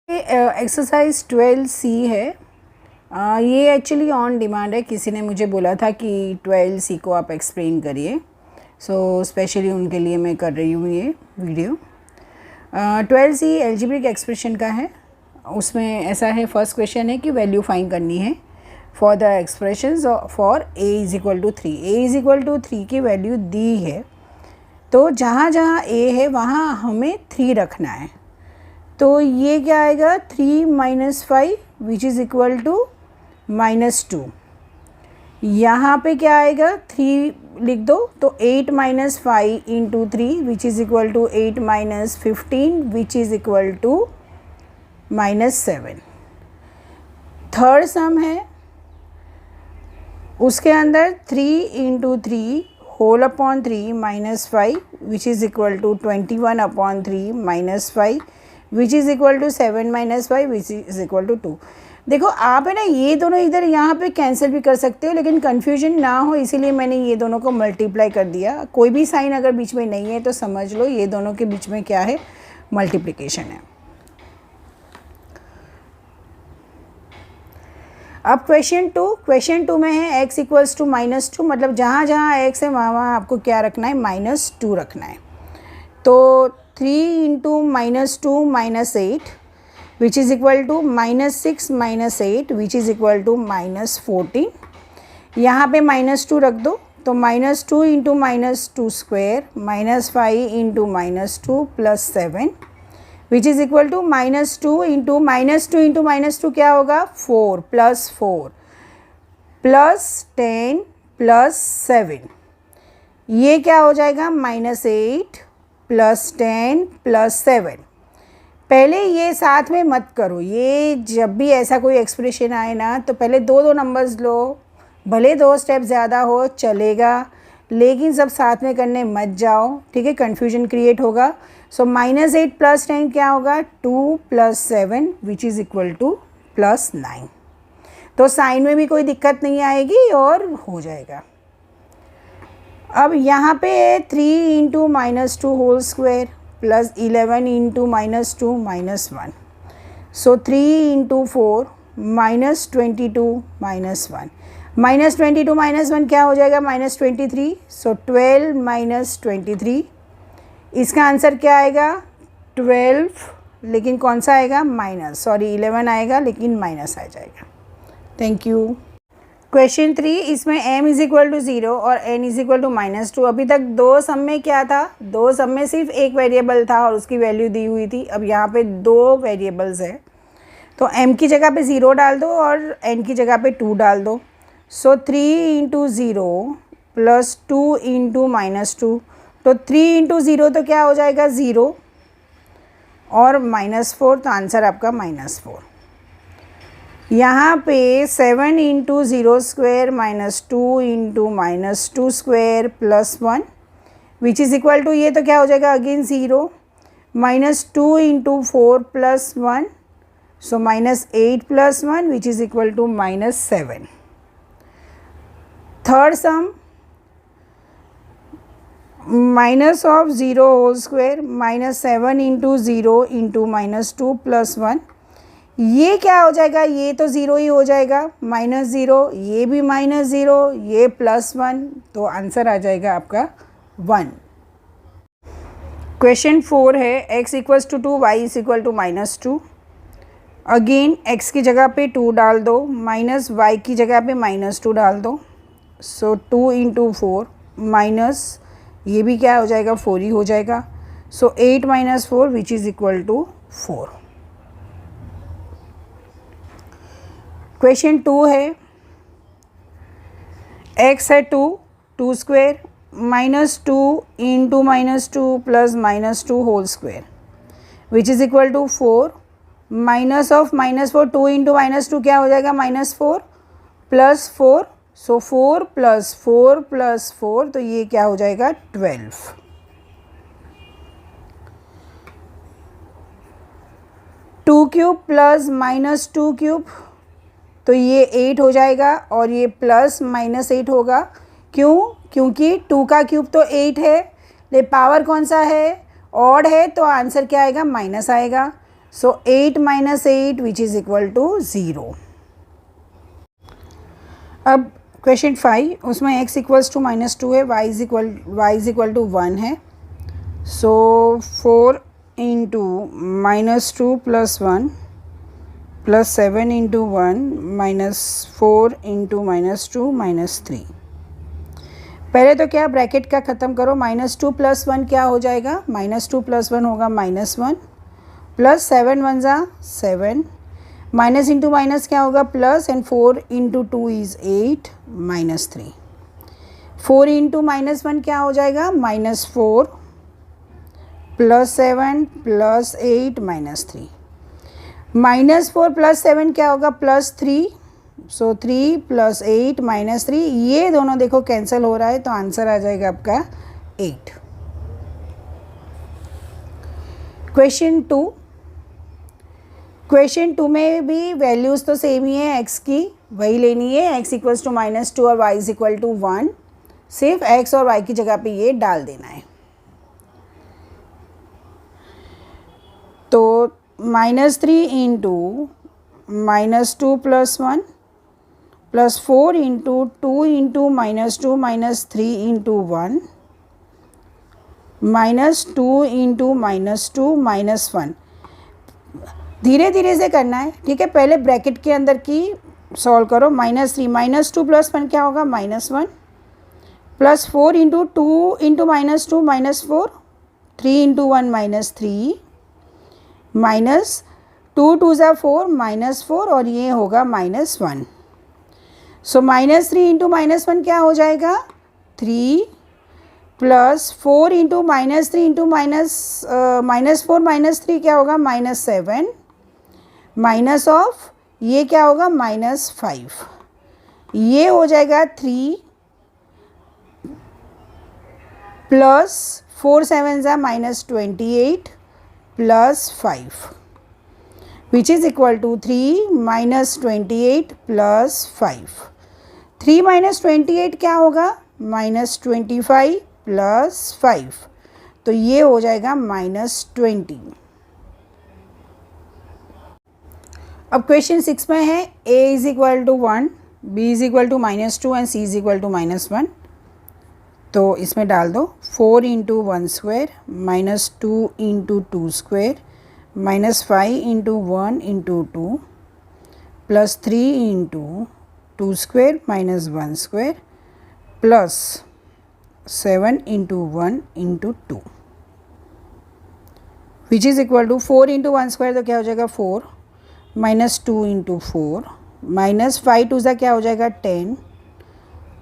Exercise 12C है। ये actually on demand है, किसी ने मुझे बोला था कि 12C को आप एक्सप्लेन करिए, सो स्पेशली उनके लिए मैं कर रही हूँ ये वीडियो। 12C एल्जेब्रिक एक्सप्रेशन का है। उसमें ऐसा है, फर्स्ट क्वेश्चन है कि वैल्यू फाइंड करनी है for the expressions for a is equal to 3। a is equal to 3 की वैल्यू दी है, तो जहाँ जहाँ a है वहाँ हमें 3 रखना है। तो ये क्या आएगा, 3 - 5 विच इज़ इक्वल टू -2। यहाँ पे क्या आएगा, 3 लिख दो, तो 8 - 5 into 3 which is equal to 8 - 15 which is equal to -7। Third sum है, उसके अंदर 3 into 3 whole upon 3 -5 which is equal to 21 upon 3 -5 which is equal to 7 - 5 which is equal to 2। देखो आप है ना, ये दोनों इधर यहाँ पे कैंसिल भी कर सकते हो, लेकिन कन्फ्यूजन ना हो इसीलिए मैंने ये दोनों को मल्टीप्लाई कर दिया। कोई भी साइन अगर बीच में नहीं है तो समझ लो ये दोनों के बीच में क्या है, मल्टीप्लिकेशन है। अब क्वेश्चन टू में है x इक्वल्स टू -2, मतलब जहाँ जहाँ x है वहाँ वहाँ आपको क्या रखना है, -2 रखना है। तो 3 into -2 -8 which is equal to -6 -8 which is equal to -14। यहाँ पे -2 रख दो, तो -2 into -2 square -5 into -2 plus 7 which is equal to -2 into -2 क्या होगा, 4 प्लस 4 प्लस 10 प्लस 7, ये क्या हो जाएगा, -8 प्लस 10 प्लस 7। पहले ये साथ में मत करो, ये जब भी ऐसा कोई एक्सप्रेशन आए ना तो पहले दो नंबर्स लो, भले 2 स्टेप ज़्यादा हो चलेगा, लेकिन सब साथ में करने मत जाओ, ठीक है, कन्फ्यूजन क्रिएट होगा। सो -8 प्लस 10 क्या होगा, 2 plus 7 which is equal to +9। तो साइन में भी कोई दिक्कत नहीं आएगी और हो जाएगा। अब यहाँ पे 3 into -2 whole square plus 11 into -2 -1, so 3 into 4 -22 -1, -22 -1 क्या हो जाएगा, -23, सो 12 - 23। इसका आंसर क्या आएगा, 12, लेकिन कौन सा आएगा, 11 आएगा, लेकिन माइनस आ जाएगा। Thank you. क्वेश्चन 3, इसमें m इज़ इक्वल टू 0 और n इज़ इक्वल टू -2। अभी तक दो सम में क्या था, दो सम में सिर्फ एक वेरिएबल था और उसकी वैल्यू दी हुई थी। अब यहाँ पे 2 वेरिएबल्स है, तो m की जगह पे 0 डाल दो और n की जगह पे 2 डाल दो। सो 3 इंटू 0 प्लस 2 इंटू -2, तो 3 इंटू 0 तो क्या हो जाएगा, 0 और -4, तो आंसर आपका -4। यहाँ पे 7 into 0 square -2 into -2 square plus 1 which is equal to, ये तो क्या हो जाएगा again 0, -2 into 4 plus 1, so -8 plus 1 which is equal to -7। Third sum, minus of 0 whole square -7 into 0 into -2 plus 1, ये क्या हो जाएगा, ये तो 0 ही हो जाएगा, -0, ये भी -0, ये +1, तो आंसर आ जाएगा आपका 1। क्वेश्चन 4 है, x equals to 2 y is equal to -2। Again x की जगह पे 2 डाल दो, माइनस y की जगह पे -2 डाल दो, सो 2 इंटू 4 माइनस, ये भी क्या हो जाएगा, 4 ही हो जाएगा, so 8 - 4 which is equal to 4। Question 2 है, x है 2 square -2 into -2 plus -2 whole square which is equal to 4, minus of -4, 2 into -2 क्या हो जाएगा, -4 प्लस 4, सो 4 प्लस 4 प्लस 4, तो ये क्या हो जाएगा, 12। 2 क्यूब प्लस -2 क्यूब, तो ये 8 हो जाएगा और ये प्लस -8 होगा। क्यों, क्योंकि 2 का क्यूब तो 8 है, ले पावर कौन सा है, ऑड है, तो आंसर क्या आएगा, माइनस आएगा। So 8 minus 8 which is equal to 0। अब क्वेश्चन 5, उसमें x इक्वल्स टू -2 है, y इज इक्वल टू 1 है। सो 4 into -2 plus 1 plus 7 into 1 -4 into -2 -3। पहले तो क्या ब्रैकेट का ख़त्म करो, -2 प्लस 1 क्या हो जाएगा, -2 प्लस 1 होगा -1 प्लस 7 1 ज़ा 7, माइनस इंटू माइनस क्या होगा plus, and 4 into 2 is 8 -3। 4 into -1 क्या हो जाएगा, -4 प्लस 7 प्लस 8 -3। -4 प्लस 7 क्या होगा, +3। सो 3 प्लस 8 -3, ये दोनों देखो कैंसिल हो रहा है, तो आंसर आ जाएगा आपका 8। क्वेश्चन 2 में भी वैल्यूज़ तो सेम ही है, x की वही लेनी है, x इक्वल्स टू -2 और y इज इक्वल टू 1, सिर्फ x और y की जगह पे ये डाल देना है। तो -3 into -2 plus 1 plus 4 into 2 into -2 -3 into 1 -2 into -2 -1। धीरे धीरे से करना है, ठीक है। पहले ब्रैकेट के अंदर की सॉल्व करो, -3 -2 प्लस 1 क्या होगा, -1 plus 4 into 2 into -2 -4, 3 into 1 -3 minus 2 2 ज़ा 4 -4 और ये होगा -1। सो -3 इंटू -1 क्या हो जाएगा, 3 प्लस 4 इंटू -3 इंटू -4 -3 क्या होगा, -7 माइनस ऑफ ये क्या होगा, -5। ये हो जाएगा 3 प्लस 4 7 ज़ा -28 plus 5 which is equal to 3 -28 plus 5। 3 -28 क्या होगा, -25 प्लस 5, तो ये हो जाएगा -20। अब क्वेश्चन 6 में है a is equal to 1, b is equal to -2 and c is equal to -1। तो इसमें डाल दो 4 into 1 square -2 into 2 square -5 into 1 into 2 plus 3 into 2 square -1 square plus 7 into 1 into 2 which is equal to 4 into 1 square तो क्या हो जाएगा 4 -2 into 4 -5 2 ज़ा क्या हो जाएगा 10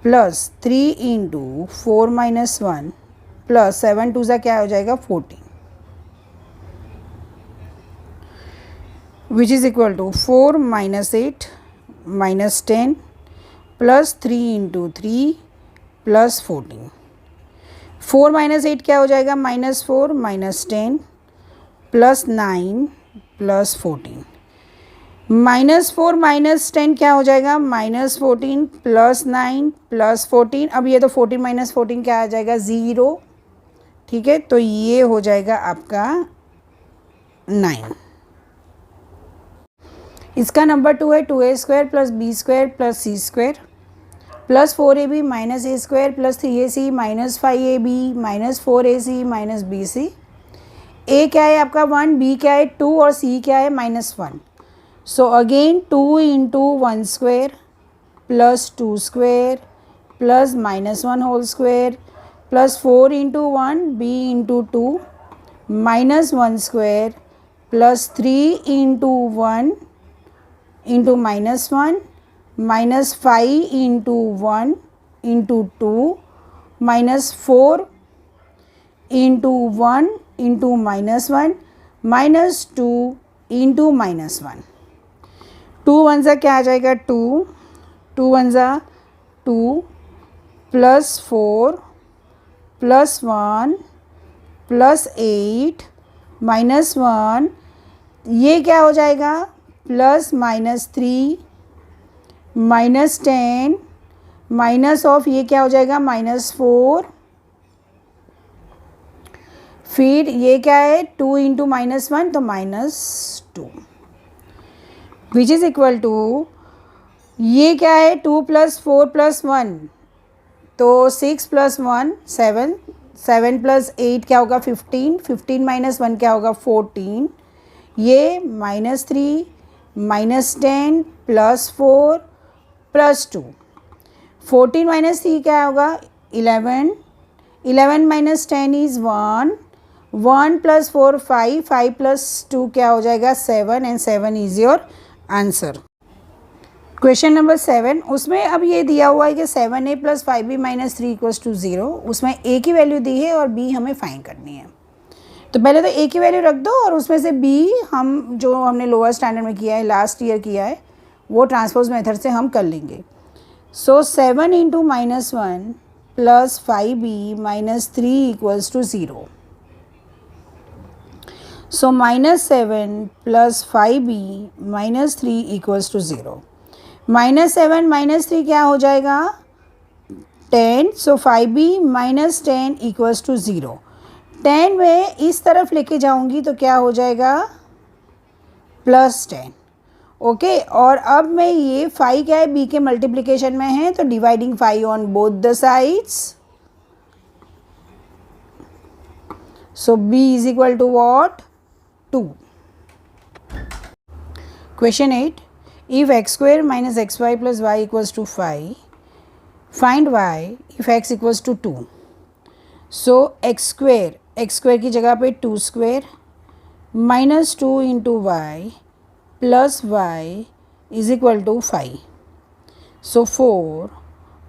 प्लस 3 इंटू 4 -1 प्लस 7 2 ज़ा क्या हो जाएगा 14 which is equal to 4 -8 -10 plus 3 into 3 plus 14। 4 -8 क्या हो जाएगा, -4 -10 प्लस 9 प्लस 14। -4 -10 क्या हो जाएगा, -14 प्लस 9 प्लस 14। अब ये तो 14 -14 क्या आ जाएगा, 0, ठीक है। तो ये हो जाएगा आपका 9। इसका नंबर 2 है, 2a square plus b square plus c square plus 4ab minus a square plus 3ac minus 5ab minus 4ac minus bc। a क्या है आपका 1, b क्या है 2 और c क्या है -1। So again 2 into 1 square plus 2 square plus -1 whole square plus 4 into 1 b into 2 -1 square plus 3 into 1 into -1 -5 into 1 into 2 -4 into 1 into -1 -2 into -1। 2 1 ज़ा क्या आ जाएगा 2, 2 1 ज़ा 2 प्लस 4 प्लस 1 प्लस 8 -1, ये क्या हो जाएगा प्लस -3 -10 माइनस ऑफ ये क्या हो जाएगा -4 फिर ये क्या है 2 इंटू -1 तो -2 विच इज़ इक्वल टू ये क्या है 2 + 4 + 1 तो 6 + 1 7 7 + 8 क्या होगा 15 15 - 1 क्या होगा 14 ये -3 -10 + 4 + 2 14 - 3 क्या होगा 11 11 - 10 इज़ 1 1 + 4 5 5 + 2 क्या हो जाएगा 7 and 7 is your answer. Question number 7 उसमें अब ये दिया हुआ है कि 7a + 5b - 3 = 0 उसमें a की वैल्यू दी है और b हमें फाइंड करनी है। तो पहले तो a की वैल्यू रख दो और उसमें से b हम जो हमने लोअर स्टैंडर्ड में किया है लास्ट ईयर किया है वो ट्रांसपोज मेथड से हम कर लेंगे। सो 7 इंटू -1 + 5b - 3 = 0। सो -7 + 5b - 3 = 0। -7 - 3 क्या हो जाएगा 10 सो 5b - 10 = 0। 10 में इस तरफ लेके जाऊंगी तो क्या हो जाएगा +10 ओके। और अब मैं ये 5 क्या है b के मल्टीप्लिकेशन में है तो dividing 5 on both the sides so b = what 2। Question 8 if x² - xy + y = 5 find y if x = 2। So x² की जगह पे 2² -2 इंटू y + y = 5 सो 4 -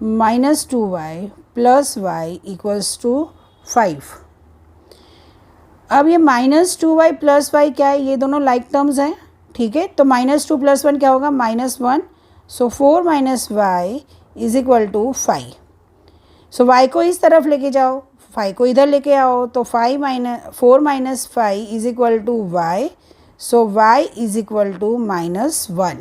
2y + y = 5। अब ये -2y + y क्या है ये दोनों लाइक टर्म्स हैं ठीक है। तो -2 + 1 क्या होगा -1 सो 4 - y = 5। सो y को इस तरफ लेके जाओ 5 को इधर लेके आओ तो 4 - 5 = y सो y = -1।